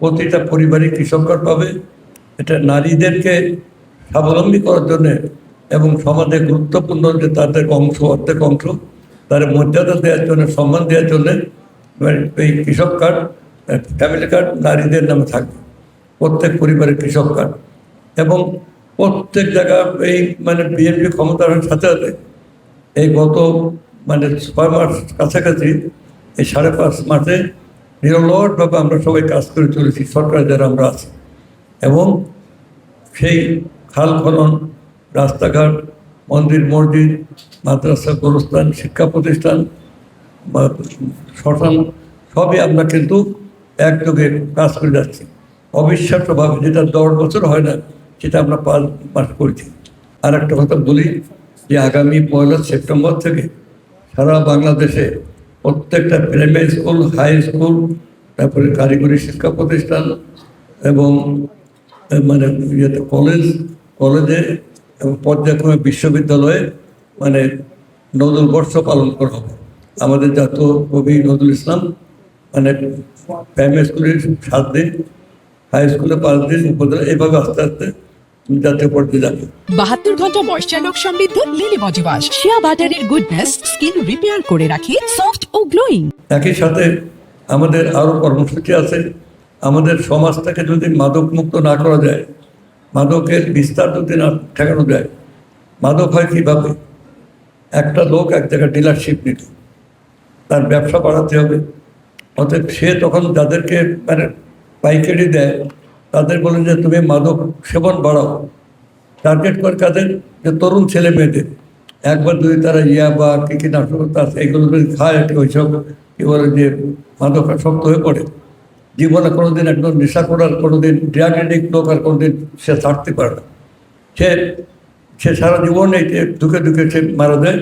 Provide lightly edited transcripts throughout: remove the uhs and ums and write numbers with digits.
প্রতিটা পরিবারে কৃষক কার্ড পাবে। এটা নারীদেরকে স্বাবলম্বী করার জন্য এবং সমাজে গুরুত্বপূর্ণ যে তাদের অংশ অর্ধেক অংশ তাদের মর্যাদা দেওয়ার জন্য, সম্মান দেওয়ার জন্য এই কৃষক কার্ড, ফ্যামিলি কার্ড নারীদের নামে থাকবে। প্রত্যেক পরিবারের কৃষক কার্ড এবং প্রত্যেক জায়গা এই বিএনপি ক্ষমতার সাথে সাথে এই গত 6 মাস কাছাকাছি এই 5.5 মাসে নিরলসভাবে আমরা সবাই কাজ করে চলেছি, সরকার যারা আমরা আছি, এবং সেই খাল খনন, রাস্তাঘাট, মন্দির মসজিদ, মাদ্রাসা, গোরস্থান, শিক্ষা প্রতিষ্ঠান, শ্মশান সবই আমরা কিন্তু একযোগে কাজ করে যাচ্ছি অবিশ্বাস্যভাবে। যেটা 10 বছর হয় না সেটা আমরা 5 মাস করছি। আর একটা কথা বলি যে আগামী 1 সেপ্টেম্বর থেকে সারা বাংলাদেশে প্রত্যেকটা প্রাইমারি স্কুল, হাই স্কুল, তারপরে কারিগরি শিক্ষা প্রতিষ্ঠান এবং কলেজে এবং পর্যায়ক্রমে বিশ্ববিদ্যালয়ে নজরুল বর্ষ পালন করা হবে। আমাদের জাতীয় কবি নজরুল ইসলাম প্রাইমারি স্কুলে 7 দিন, হাই স্কুলে 5 দিন, উপজেলা, এইভাবে আস্তে আস্তে জাতীয় পর্যায়ে যাবে। 72 ঘন্টা ময়শ্চার সমৃদ্ধ লিলি বডি ওয়াশ, শিয়া বাটারের গুডনেস স্কিন রিপেয়ার করে রাখে সফট ও গ্লোয়িং। একই সাথে আমাদের আরও কর্মসূচি আছে। আমাদের সমাজটাকে যদি মাদক মুক্ত না করা যায়, মাদকের বিস্তার যদি না ঠেকানো যায়, মাদক হয় কীভাবে? একটা লোক এক জায়গায় ডিলারশিপ নিল, তার ব্যবসা বাড়াতে হবে, অতএব সে তখন যাদেরকে পাইকারি দেয় তাদের বলেন যে তুমি মাদক সেবন বাড়াও। টার্গেট করে কাদের? যে তরুণ ছেলে মেয়েদের। একবার যদি তারা বা কী নাশকতা আছে এগুলো যদি খায়, ওইসব কী বলে যে মাদকাসক্ত হয়ে পড়ে, জীবনে কোনোদিন একদম নেশা করার, কোনোদিন ড্রাগ এডিক্ট লোক আর কোনোদিন সে ছাড়তে পারে না। সে সারা জীবন এই দুঃখে দুঃখে সে মারা যায়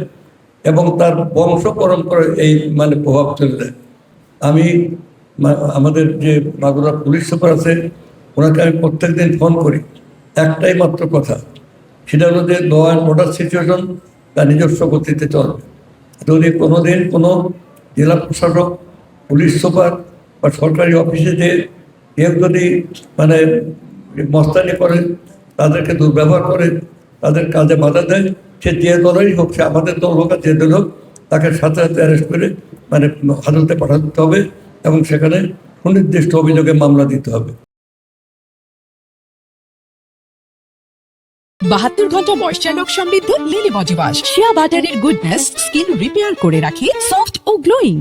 এবং তার বংশ পরম্পরা এই প্রভাব চলে যায়। আমি আমাদের যে মাগুরা পুলিশ সুপার আছে ওনাকে আমি প্রত্যেক দিন ফোন করি, একটাই মাত্র কথা, সেটা হলো যে ল অ্যান্ড অর্ডার সিচুয়েশন তার নিজস্ব গতিতে চলবে। যদি কোনোদিন কোনো জেলা প্রশাসক, পুলিশ সুপার বা সরকারি অফিসে যে কেউ যদি মস্তানি করে, তাদেরকে দুর্ব্যবহার করে, তাদের কাজে বাধা দেয়, সে যে দলেরই হোক, সে আমাদের দল হোক আর যে দল হোক, তাকে সাথে সাথে অ্যারেস্ট করে হাজতে পাঠাতে হবে এবং সেখানে সুনির্দিষ্ট অভিযোগে মামলা দিতে হবে। 72 ঘন্টা ময়শ্চার সমৃদ্ধ লিলি বডি ওয়াশ, শিয়া বাটারের গুডনেস স্কিন রিপেয়ার করে রাখে সফট ও গ্লোয়িং।